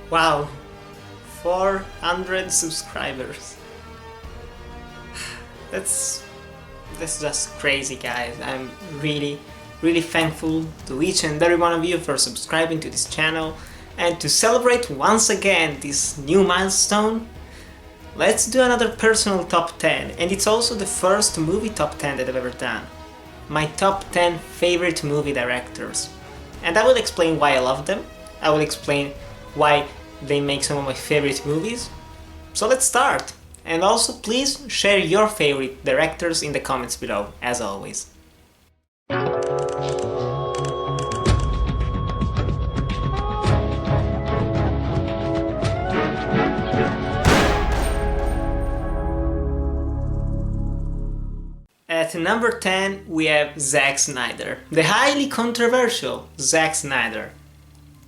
Wow, 400 subscribers. That's just crazy, guys. I'm really thankful to each and every one of you for subscribing to this channel, and to celebrate once again this new milestone, let's do another personal top 10, and it's also the first movie top 10 that I've ever done. My top 10 favorite movie directors. And I will explain why I love them. I will explain why they make some of my favorite movies. So let's start! And also please share your favorite directors in the comments below, as always. At number 10 we have Zack Snyder, the highly controversial Zack Snyder.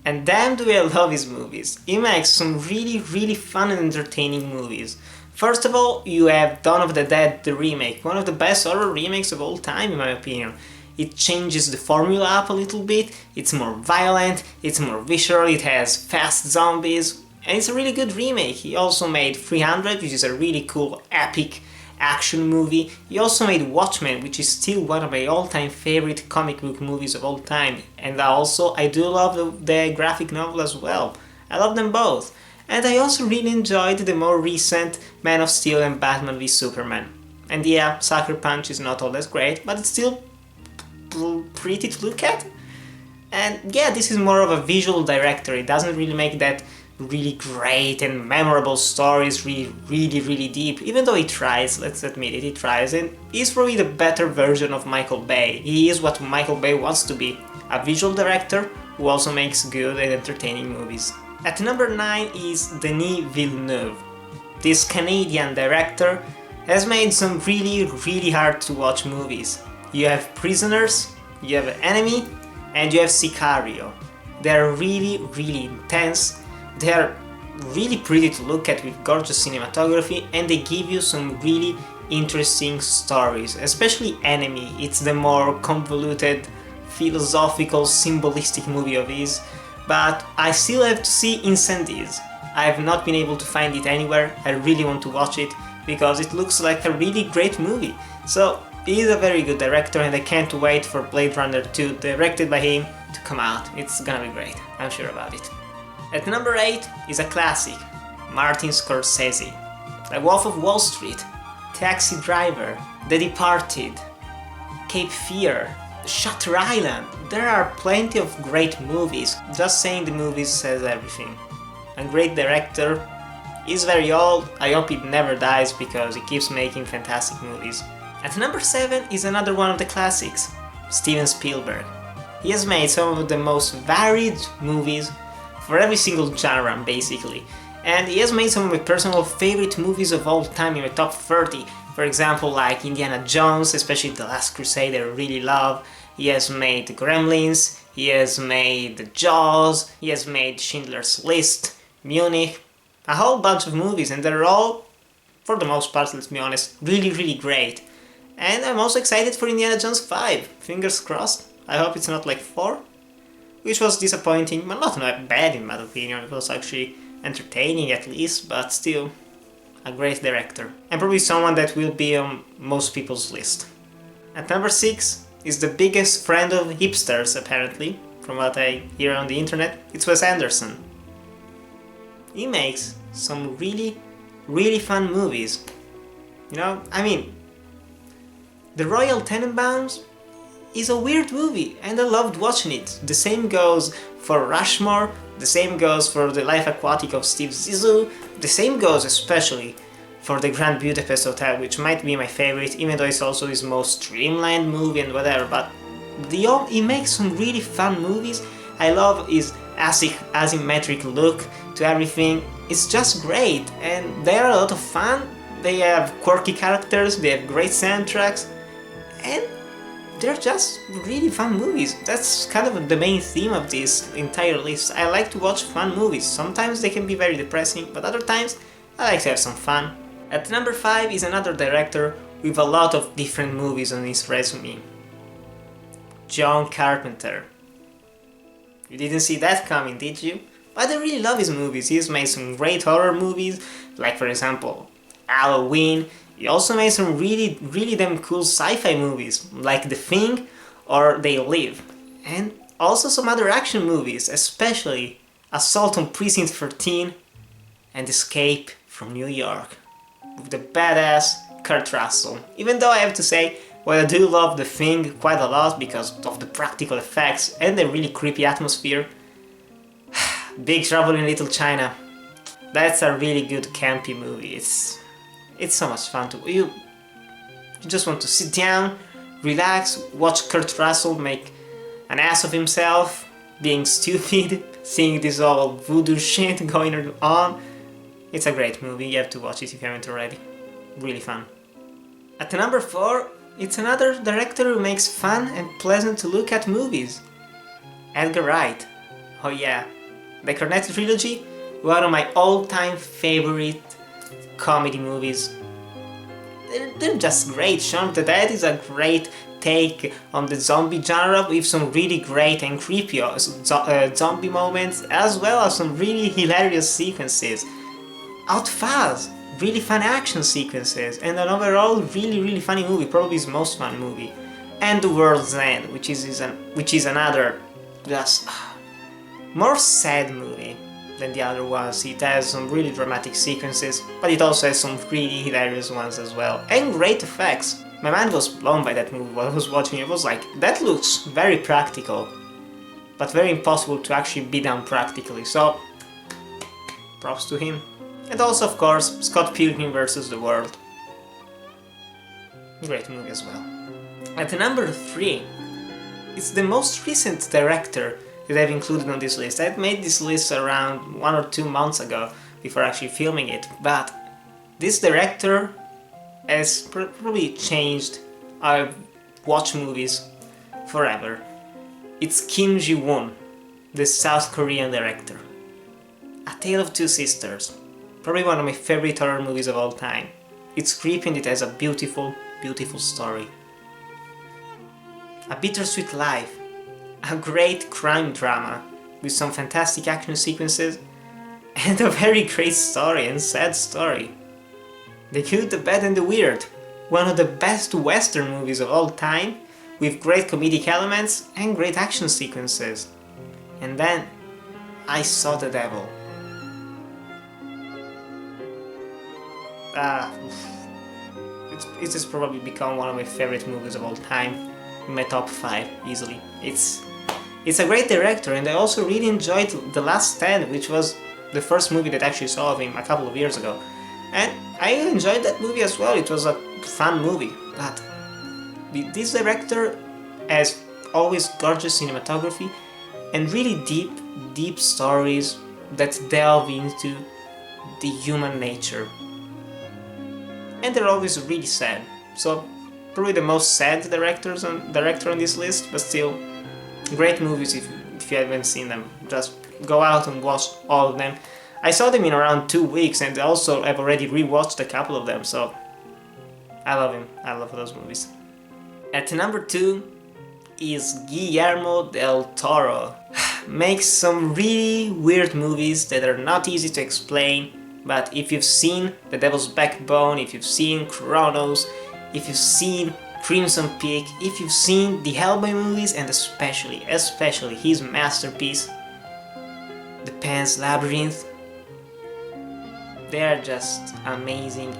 And damn do I love his movies. He makes some really fun and entertaining movies. First of all, you have Dawn of the Dead, the remake, one of the best horror remakes of all time in my opinion. It changes the formula up a little bit, it's more violent, it's more visceral, it has fast zombies, and it's a really good remake. He also made 300, which is a really cool, epic action movie. He also made Watchmen, which is still one of my all-time favorite comic book movies of all time. And also, I do love the graphic novel as well. I love them both. And I also really enjoyed the more recent Man of Steel and Batman v Superman. And yeah, Sucker Punch is not all that great, but it's still pretty to look at. And yeah, this is more of a visual director. It doesn't really make that really great and memorable stories really deep, even though he tries, let's admit it, he tries, and he's probably the better version of Michael Bay. He is what Michael Bay wants to be, a visual director who also makes good and entertaining movies. At number 9 is Denis Villeneuve. This Canadian director has made some really hard to watch movies. You have Prisoners, you have Enemy, and you have Sicario. They're really intense. They're really pretty to look at with gorgeous cinematography, and they give you some really interesting stories, especially Enemy. It's the more convoluted, philosophical, symbolistic movie of his, but I still have to see Incendies. I have not been able to find it anywhere. I really want to watch it because it looks like a really great movie. So he's a very good director, and I can't wait for Blade Runner 2, directed by him, to come out. It's gonna be great, I'm sure about it. At number 8 is a classic, Martin Scorsese. The Wolf of Wall Street, Taxi Driver, The Departed, Cape Fear, Shutter Island. There are plenty of great movies. Just saying the movies says everything. A great director. He's very old, I hope he never dies because he keeps making fantastic movies. At number 7 is another one of the classics, Steven Spielberg. He has made some of the most varied movies for every single genre, basically. And he has made some of my personal favorite movies of all time in my top 30. For example, like Indiana Jones, especially The Last Crusade, I really love. He has made Gremlins, he has made Jaws, he has made Schindler's List, Munich, a whole bunch of movies, and they're all, for the most part, let's be honest, really great. And I'm also excited for Indiana Jones 5, fingers crossed. I hope it's not like 4. Which was disappointing, but not bad in my opinion. It was actually entertaining at least, but still a great director. And probably someone that will be on most people's list. At number 6 is the biggest friend of hipsters, apparently, from what I hear on the internet. It's Wes Anderson. He makes some really fun movies. You know, I mean, The Royal Tenenbaums is a weird movie, and I loved watching it. The same goes for Rushmore, the same goes for The Life Aquatic of Steve Zissou, the same goes especially for The Grand Budapest Hotel, which might be my favorite, even though it's also his most streamlined movie and whatever, but he makes some really fun movies. I love his asymmetric look to everything. It's just great, and they are a lot of fun. They have quirky characters, they have great soundtracks, and they're just really fun movies. That's kind of the main theme of this entire list. I like to watch fun movies. Sometimes they can be very depressing, but other times I like to have some fun. At number 5 is another director with a lot of different movies on his resume. John Carpenter. You didn't see that coming, did you? But I really love his movies. He's made some great horror movies, like for example, Halloween. He also made some really damn cool sci-fi movies, like The Thing or They Live. And also some other action movies, especially Assault on Precinct 13 and Escape from New York, with the badass Kurt Russell. Even though I have to say, well, I do love The Thing quite a lot because of the practical effects and the really creepy atmosphere. Big Trouble in Little China. That's a really good campy movie. It's so much fun to... You just want to sit down, relax, watch Kurt Russell make an ass of himself, being stupid, seeing this all voodoo shit going on. It's a great movie, you have to watch it if you haven't already. Really fun. At number 4, it's another director who makes fun and pleasant to look at movies. Edgar Wright. Oh yeah, the Cornetto Trilogy, one of my all-time favorite comedy movies. They're just great. Shaun of the Dead is a great take on the zombie genre with some really great and creepy zombie moments, as well as some really hilarious sequences. Hot Fuzz, really fun action sequences, and an overall really funny movie, probably his most fun movie. And The World's End, which is another just more sad movie than the other ones. It has some really dramatic sequences, but it also has some really hilarious ones as well, and great effects. My mind was blown by that movie while I was watching it. I was like, that looks very practical, but very impossible to actually be done practically, so props to him. And also, of course, Scott Pilgrim vs. the World. Great movie as well. At number 3, it's the most recent director that I've included on this list. I've made this list around 1 or 2 months ago, before actually filming it, but this director has probably changed how I watch movies forever. It's Kim Ji-woon, the South Korean director. A Tale of Two Sisters. Probably one of my favorite horror movies of all time. It's creepy and it has a beautiful story. A Bittersweet Life. A great crime drama with some fantastic action sequences and a very great story and sad story. The Good, the Bad and the Weird. One of the best western movies of all time, with great comedic elements and great action sequences. And then I Saw the Devil. It has probably become one of my favorite movies of all time, in my top 5 easily. It's a great director, and I also really enjoyed The Last Stand, which was the first movie that I actually saw of him a couple of years ago, and I enjoyed that movie as well. It was a fun movie, but this director has always gorgeous cinematography and really deep stories that delve into the human nature. And they're always really sad, so probably the most sad director on this list, but still great movies if you haven't seen them. Just go out and watch all of them. I saw them in around 2 weeks, and also I've already rewatched a couple of them, so I love him. I love those movies. At number 2 is Guillermo del Toro. Makes some really weird movies that are not easy to explain, but if you've seen The Devil's Backbone, if you've seen Chronos, if you've seen Crimson Peak, if you've seen the Hellboy movies, and especially his masterpiece, The Pan's Labyrinth, they are just amazing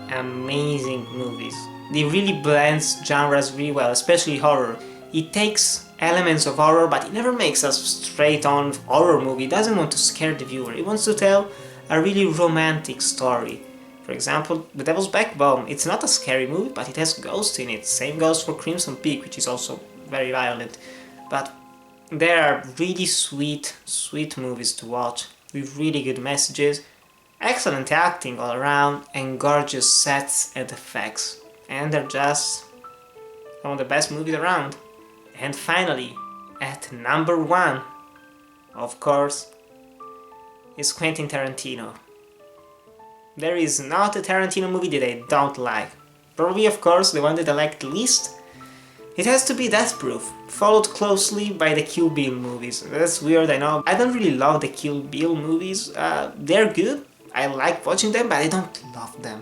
movies. They really blends genres really well, especially horror. It takes elements of horror, but it never makes a straight-on horror movie. It doesn't want to scare the viewer. It wants to tell a really romantic story. For example, The Devil's Backbone. It's not a scary movie, but it has ghosts in it. Same goes for Crimson Peak, which is also very violent. But they are really sweet movies to watch, with really good messages, excellent acting all around, and gorgeous sets and effects. And they're just one of the best movies around. And finally, at number 1, of course, is Quentin Tarantino. There is not a Tarantino movie that I don't like. Probably, of course, the one that I like the least It has to be Death Proof, followed closely by the Kill Bill movies. That's weird, I know. I don't really love the Kill Bill movies. They're good, I like watching them, but I don't love them.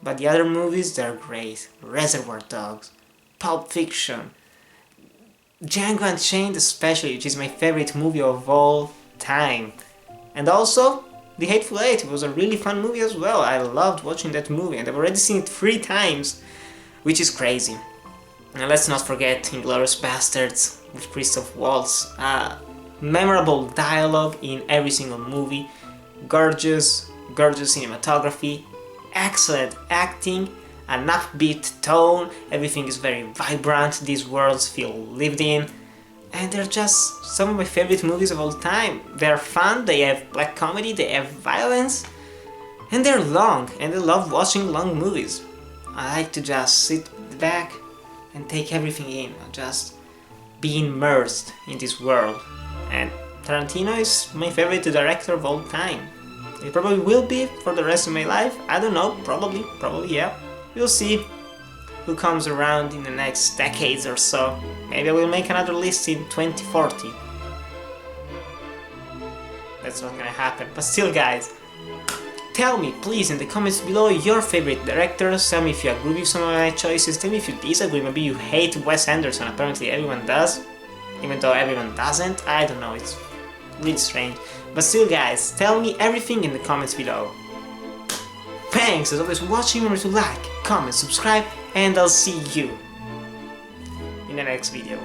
But the other movies, they're great. Reservoir Dogs, Pulp Fiction, Django Unchained especially, which is my favorite movie of all time. And also, The Hateful Eight was a really fun movie as well. I loved watching that movie, and I've already seen it 3 times, which is crazy. And let's not forget Inglourious Basterds with Christoph Waltz. Memorable dialogue in every single movie, gorgeous cinematography, excellent acting, an upbeat tone, everything is very vibrant, these worlds feel lived in, and they're just some of my favorite movies of all time. They're fun, they have black comedy, they have violence, and they're long, and I love watching long movies. I like to just sit back and take everything in, just be immersed in this world. And Tarantino is my favorite director of all time. It probably will be for the rest of my life, I don't know, probably, yeah. We'll see who comes around in the next decades or so. Maybe I will make another list in 2040. That's not gonna happen, but still guys, tell me please in the comments below your favorite directors, tell me if you agree with some of my choices, tell me if you disagree, maybe you hate Wes Anderson, apparently everyone does, even though everyone doesn't, I don't know, it's really strange. But still guys, tell me everything in the comments below. Thanks as always for watching, remember to like, comment, subscribe, and I'll see you in the next video.